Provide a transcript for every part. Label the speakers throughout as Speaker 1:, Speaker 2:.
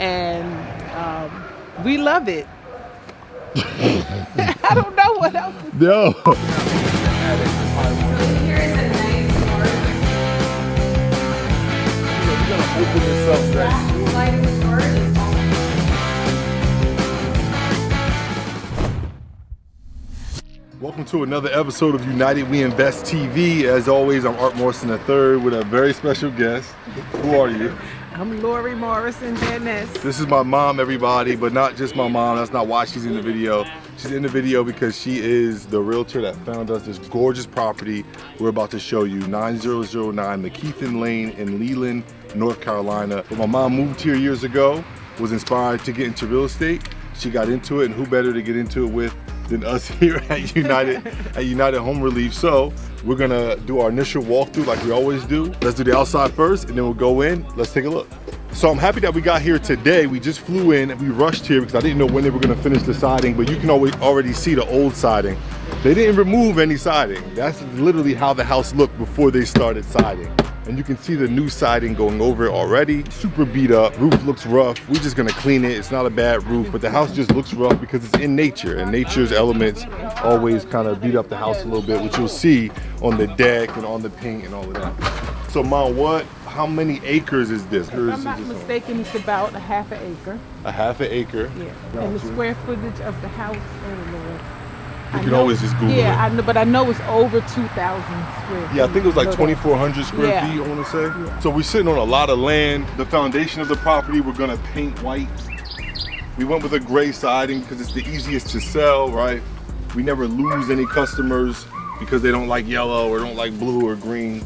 Speaker 1: and we love it. I don't know what else.
Speaker 2: No.
Speaker 3: Here is a nice part.
Speaker 2: We're gonna open this up, right?
Speaker 3: Sliding the door is all.
Speaker 2: Welcome to another episode of United We Invest TV. As always, I'm Art Morrison III with a very special guest. Who are you?
Speaker 1: I'm Lori Morrison, Dennis.
Speaker 2: This is my mom, everybody, but not just my mom. That's not why she's in the video. She's in the video because she is the realtor that found us this gorgeous property we're about to show you, 9009 McKeithen Lane in Leland, North Carolina. But my mom moved here years ago, was inspired to get into real estate. She got into it, and who better to get into it with than us here at United Home Relief. So we're gonna do our initial walkthrough like we always do. Let's do the outside first, and then we'll go in. Let's take a look. So I'm happy that we got here today. We just flew in and we rushed here because I didn't know when they were gonna finish the siding, but you can already see the old siding. They didn't remove any siding. That's literally how the house looked before they started siding. And you can see the new siding going over it already. Super beat up, roof looks rough. We're just gonna clean it. It's not a bad roof, but the house just looks rough because it's in nature, and nature's elements always kind of beat up the house a little bit, which you'll see on the deck and on the paint and all of that. So Mom, how many acres is this?
Speaker 1: If I'm not mistaken, it's about a half an acre.
Speaker 2: A half an acre?
Speaker 1: Yeah. And the square footage of the house, oh Lord.
Speaker 2: You can always just Google it.
Speaker 1: Yeah, I know, but I know it's over 2,000 square feet.
Speaker 2: Yeah, I think it was like 2,400 square feet, I want to say.
Speaker 1: Yeah.
Speaker 2: So we're sitting on a lot of land. The foundation of the property, we're gonna paint white. We went with a gray siding because it's the easiest to sell, right? We never lose any customers because they don't like yellow or don't like blue or green.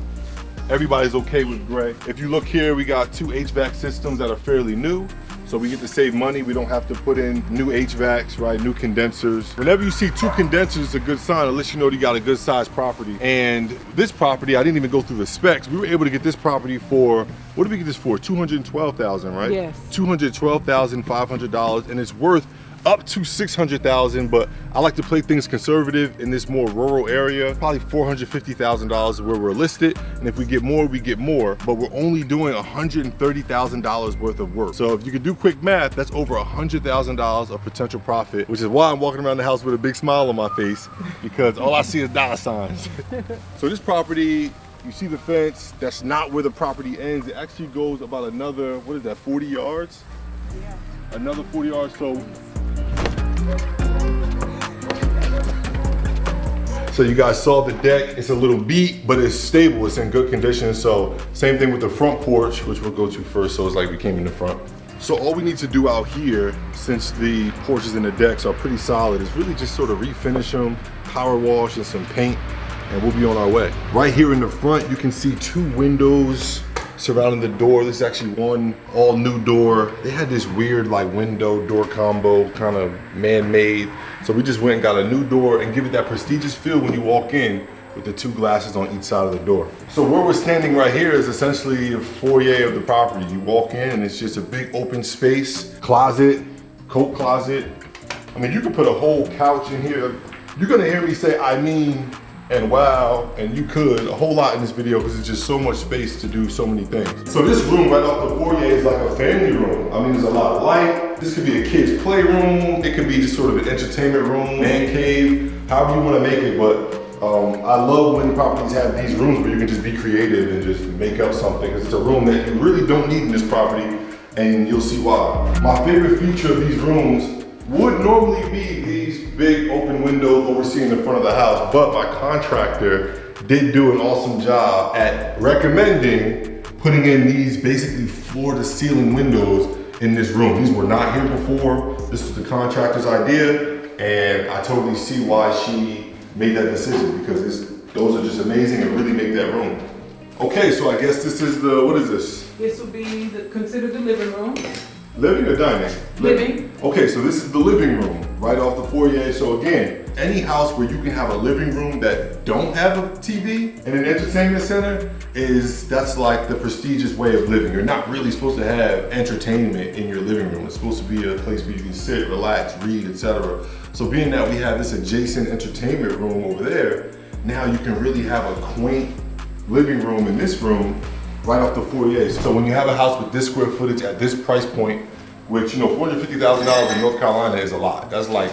Speaker 2: Everybody's okay with gray. If you look here, we got 2 HVAC systems that are fairly new. So we get to save money. We don't have to put in new HVACs, right? New condensers. Whenever you see 2 condensers, it's a good sign. It lets you know you got a good sized property. And this property, I didn't even go through the specs. We were able to get this property for, what did we get this for? $212,000, right?
Speaker 1: Yes.
Speaker 2: $212,500, and it's worth up to $600,000, but I like to play things conservative in this more rural area. Probably $450,000 where we're listed, and if we get more, we get more, but we're only doing $130,000 worth of work. So if you could do quick math, that's over $100,000 of potential profit, which is why I'm walking around the house with a big smile on my face, because all I see is dollar signs. So this property, you see the fence, that's not where the property ends. It actually goes about another, what is that, 40 yards?
Speaker 1: Yeah.
Speaker 2: Another 40 yards, So you guys saw the deck. It's a little beat, but it's stable. It's in good condition. So same thing with the front porch, which we'll go to first. So it's like we came in the front. So all we need to do out here, since the porches and the decks are pretty solid, is really just sort of refinish them, power wash and some paint, and we'll be on our way. Right here in the front, you can see 2 windows surrounding the door. This is actually one all new door. They had this weird like window door combo, kind of man-made. So we just went and got a new door and give it that prestigious feel when you walk in with the 2 glasses on each side of the door. So where we're standing right here is essentially a foyer of the property. You walk in and it's just a big open space, closet, coat closet. I mean, you could put a whole couch in here. You're gonna hear me say, I mean, and wow, and you could, a whole lot in this video because it's just so much space to do so many things. So this room right off the foyer is like a family room. I mean, there's a lot of light. This could be a kid's playroom. It could be just sort of an entertainment room, man cave, however you want to make it. But I love when properties have these rooms where you can just be creative and just make up something, because it's a room that you really don't need in this property, and you'll see why. My favorite feature of these rooms would normally be these big open windows overseeing the front of the house, but my contractor did do an awesome job at recommending putting in these basically floor to ceiling windows in this room. These were not here before. This was the contractor's idea, and I totally see why she made that decision, because those are just amazing and really make that room. Okay, so I guess this is the, what is this?
Speaker 1: This would be considered the living room.
Speaker 2: Living or dining?
Speaker 1: Living.
Speaker 2: Okay, so this is the living room right off the foyer. So again, any house where you can have a living room that don't have a TV and an entertainment center that's like the prestigious way of living. You're not really supposed to have entertainment in your living room. It's supposed to be a place where you can sit, relax, read, etc. So being that we have this adjacent entertainment room over there, now you can really have a quaint living room in this room right off the foyer. So when you have a house with this square footage at this price point, which, you know, $450,000 in North Carolina is a lot. That's like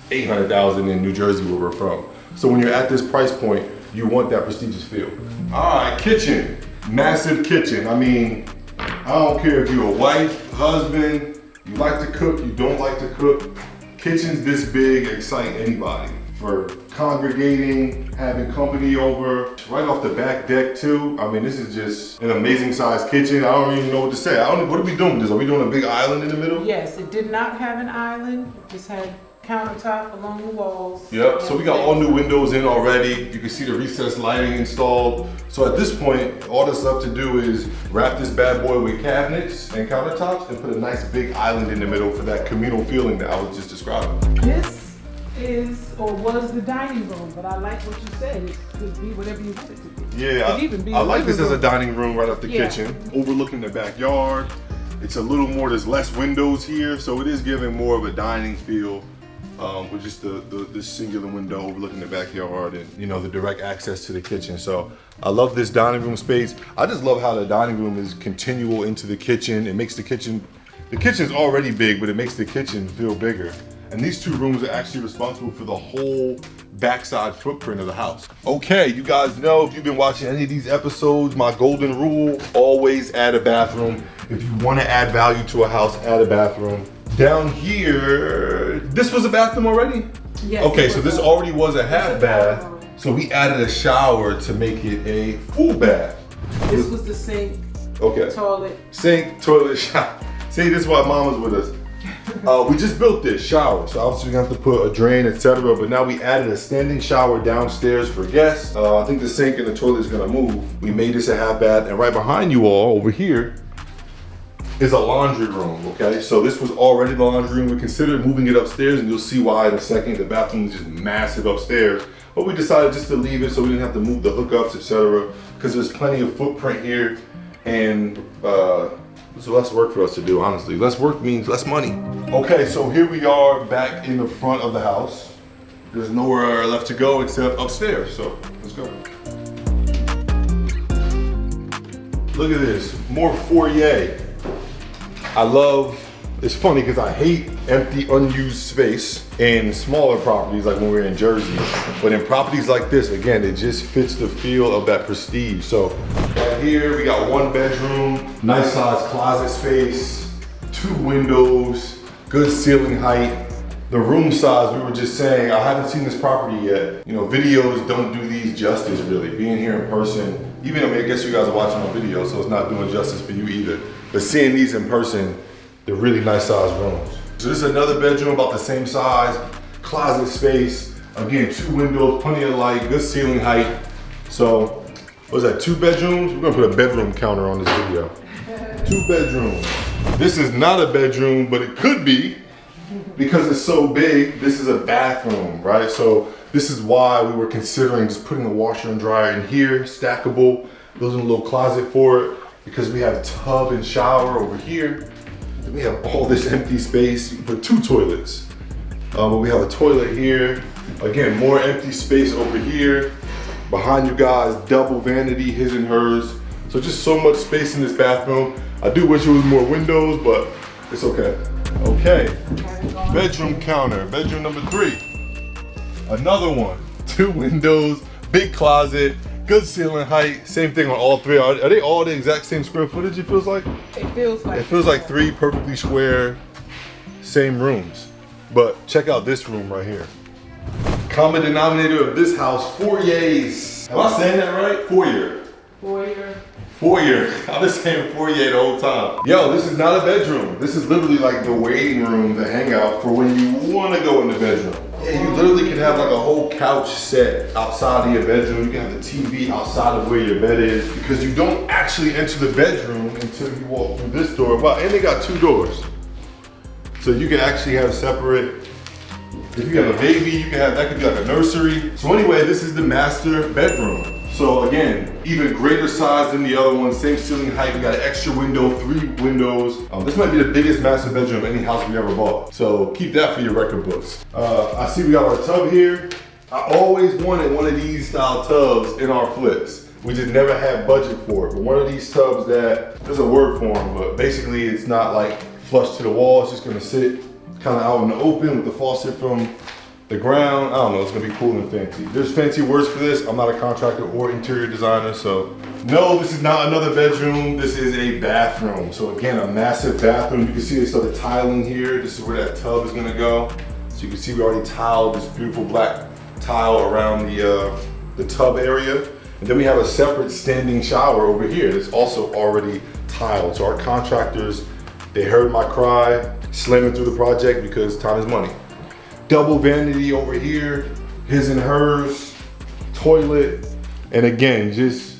Speaker 2: $800,000 in New Jersey where we're from. So when you're at this price point, you want that prestigious feel. All right, kitchen, massive kitchen. I mean, I don't care if you're a wife, husband, you like to cook, you don't like to cook. Kitchens this big excite anybody. For congregating, having company over, right off the back deck too. I mean, this is just an amazing sized kitchen. I don't even know what to say. What are we doing with this? Are we doing a big island in the middle?
Speaker 1: Yes, it did not have an island. It just had countertop along the walls.
Speaker 2: Yep, so we got all new windows in already. You can see the recessed lighting installed. So at this point, all that's left to do is wrap this bad boy with cabinets and countertops and put a nice big island in the middle for that communal feeling that I was just describing.
Speaker 1: This is or was the dining room, but I like what you said. It could be whatever you want it to be.
Speaker 2: Yeah,
Speaker 1: It could even be
Speaker 2: I
Speaker 1: a
Speaker 2: like this
Speaker 1: living
Speaker 2: as a
Speaker 1: room.
Speaker 2: dining room right off the
Speaker 1: Yeah.
Speaker 2: kitchen, overlooking the backyard. It's a little more, there's less windows here, so it is giving more of a dining feel with just this singular window overlooking the backyard and, you know, the direct access to the kitchen. So I love this dining room space. I just love how the dining room is continual into the kitchen. It makes the kitchen's already big, but it makes the kitchen feel bigger. And these two rooms are actually responsible for the whole backside footprint of the house. Okay, you guys know, if you've been watching any of these episodes, my golden rule, always add a bathroom. If you want to add value to a house, add a bathroom. Down here, this was a bathroom already?
Speaker 1: Yes,
Speaker 2: Okay,
Speaker 1: it
Speaker 2: so
Speaker 1: was
Speaker 2: this
Speaker 1: a-
Speaker 2: already was a half
Speaker 1: a
Speaker 2: bath.
Speaker 1: bathroom.
Speaker 2: So we added a shower to make it a full bath.
Speaker 1: This was the sink,
Speaker 2: Okay.
Speaker 1: toilet.
Speaker 2: Sink, toilet, shower. See, this is why mama's with us. We just built this shower, so obviously we have to put a drain, etc. But now we added a standing shower downstairs for guests. I think the sink and the toilet is gonna move. We made this a half bath, and right behind you all, over here, is a laundry room, okay? So this was already the laundry room. We considered moving it upstairs, and you'll see why in a second. The bathroom is just massive upstairs. But we decided just to leave it so we didn't have to move the hookups, etc. Because there's plenty of footprint here, and there's less work for us to do, honestly. Less work means less money. Okay, so here we are back in the front of the house. There's nowhere left to go except upstairs, so let's go. Look at this, more foyer. It's funny because I hate empty, unused space in smaller properties like when we're in Jersey. But in properties like this, again, it just fits the feel of that prestige. So right here, we got one bedroom, nice size closet space, 2 windows, good ceiling height. The room size, we were just saying, I haven't seen this property yet. You know, videos don't do these justice really. Being here in person, even, I mean, I guess you guys are watching on video, so it's not doing justice for you either. But seeing these in person, they're really nice sized rooms. So this is another bedroom about the same size, closet space. Again, 2 windows, plenty of light, good ceiling height. So, what is that, 2 bedrooms? We're gonna put a bedroom counter on this video. 2 bedrooms. This is not a bedroom, but it could be. Because it's so big, this is a bathroom, right? So this is why we were considering just putting a washer and dryer in here, stackable, building a little closet for it, because we have a tub and shower over here. Then we have all this empty space. You can put 2 toilets. But we have a toilet here. Again, more empty space over here. Behind you guys, double vanity, his and hers. So just so much space in this bathroom. I do wish it was more windows, but it's okay. Okay, bedroom counter, bedroom number 3. Another one, 2 windows, big closet, good ceiling height. Same thing on all 3. Are they all the exact same square footage, it feels like?
Speaker 1: It feels like.
Speaker 2: It feels like 3 perfectly square, same rooms. But check out this room right here. Common denominator of this house, foyers. Am I saying that right? Foyer. Foyer. I've been saying foyer the whole time. Yo, this is not a bedroom. This is literally like the waiting room, the hangout for when you want to go in the bedroom. Yeah, you literally can have like a whole couch set outside of your bedroom. You can have the TV outside of where your bed is because you don't actually enter the bedroom until you walk through this door. Wow, and they got 2 doors. So you can actually have separate. If you have a baby, you can have, that could be like a nursery. So anyway, this is the master bedroom. So again, even greater size than the other one, same ceiling height. We got an extra window, 3 windows. This might be the biggest master bedroom of any house we ever bought. So keep that for your record books. I see we got our tub here. I always wanted one of these style tubs in our flips. We just never had budget for it. But one of these tubs that, there's a word for them, but basically it's not like flush to the wall. It's just gonna sit kind of out in the open with the faucet from the ground. I don't know, it's gonna be cool and fancy. There's fancy words for this. I'm not a contractor or interior designer, so no, this is not another bedroom. This is a bathroom. So again, a massive bathroom. You can see they started tiling here. This is where that tub is gonna go. So you can see we already tiled this beautiful black tile around the tub area. And then we have a separate standing shower over here that's also already tiled. So our contractors, they heard my cry, slamming through the project because time is money. Double vanity over here, his and hers, toilet, and again, just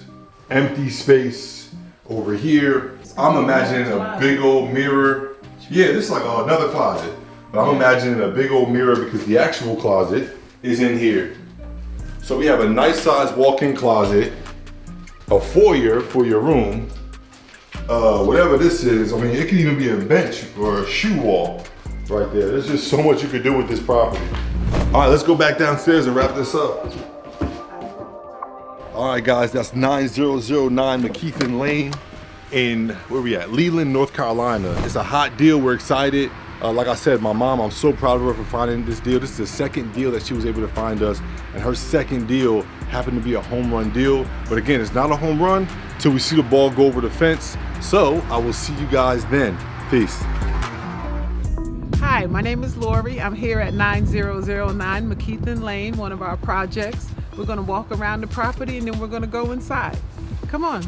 Speaker 2: empty space over here. I'm imagining a big old mirror. Yeah, this is like another closet. But I'm imagining a big old mirror because the actual closet is in here. So we have a nice sized walk-in closet, a foyer for your room. Whatever this is, I mean, it could even be a bench or a shoe wall right there. There's just so much you could do with this property. All right, let's go back downstairs and wrap this up. All right, guys, that's 9009 McKeithen Lane in, where we at? Leland, North Carolina. It's a hot deal, we're excited. Like I said, my mom, I'm so proud of her for finding this deal. This is the second deal that she was able to find us, and her second deal happened to be a home run deal. But again, it's not a home run till we see the ball go over the fence. So I will see you guys then. Peace.
Speaker 1: Hi, my name is Lori. I'm here at 9009 McKeithen Lane, one of our projects. We're gonna walk around the property and then we're gonna go inside. Come on.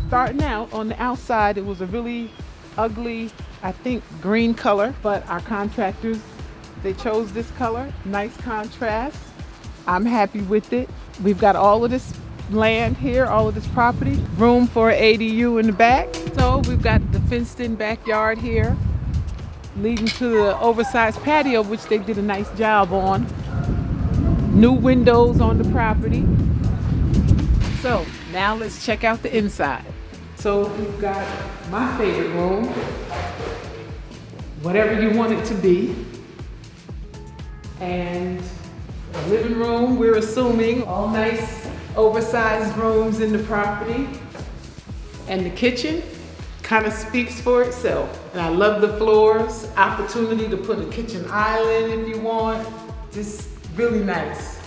Speaker 1: Starting out on the outside, it was a really ugly, I think, green color, but our contractors, they chose this color. Nice contrast. I'm happy with it. We've got all of this land here, all of this property, room for an ADU in the back. So we've got the fenced in backyard here, leading to the oversized patio, which they did a nice job on. New windows on the property. So now let's check out the inside. So we've got my favorite room, whatever you want it to be. And a living room, we're assuming, all nice oversized rooms in the property. And the kitchen kind of speaks for itself. And I love the floors, opportunity to put a kitchen island if you want. Just really nice.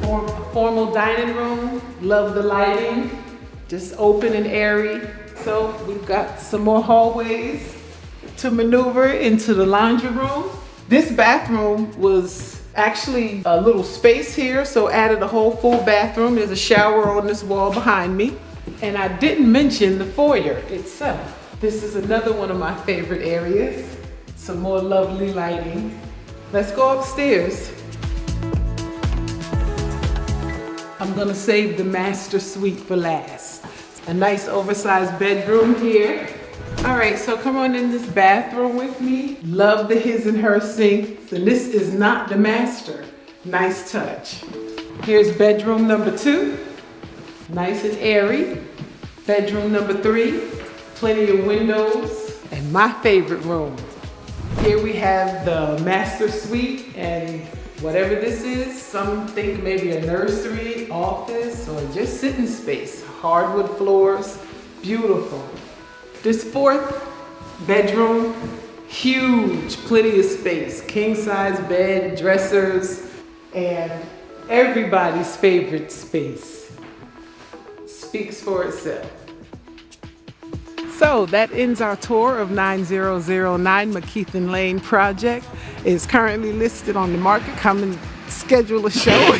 Speaker 1: Formal dining room, love the lighting, just open and airy. So we've got some more hallways to maneuver into the laundry room. This bathroom was actually a little space here, so added a whole full bathroom. There's a shower on this wall behind me. And I didn't mention the foyer itself. This is another one of my favorite areas. Some more lovely lighting. Let's go upstairs. I'm gonna save the master suite for last. A nice oversized bedroom here. All right, so come on in this bathroom with me. Love the his and her sinks. And this is not the master. Nice touch. Here's bedroom number 2. Nice and airy. Bedroom number 3. Plenty of windows. And my favorite room. Here we have the master suite, and whatever this is, some think maybe a nursery, office, or just sitting space. Hardwood floors, beautiful. This 4th bedroom, huge, plenty of space. King size bed, dressers, and everybody's favorite space. Speaks for itself. So that ends our tour of 9009 McKeithen Lane project. It's currently listed on the market. Come and schedule a show.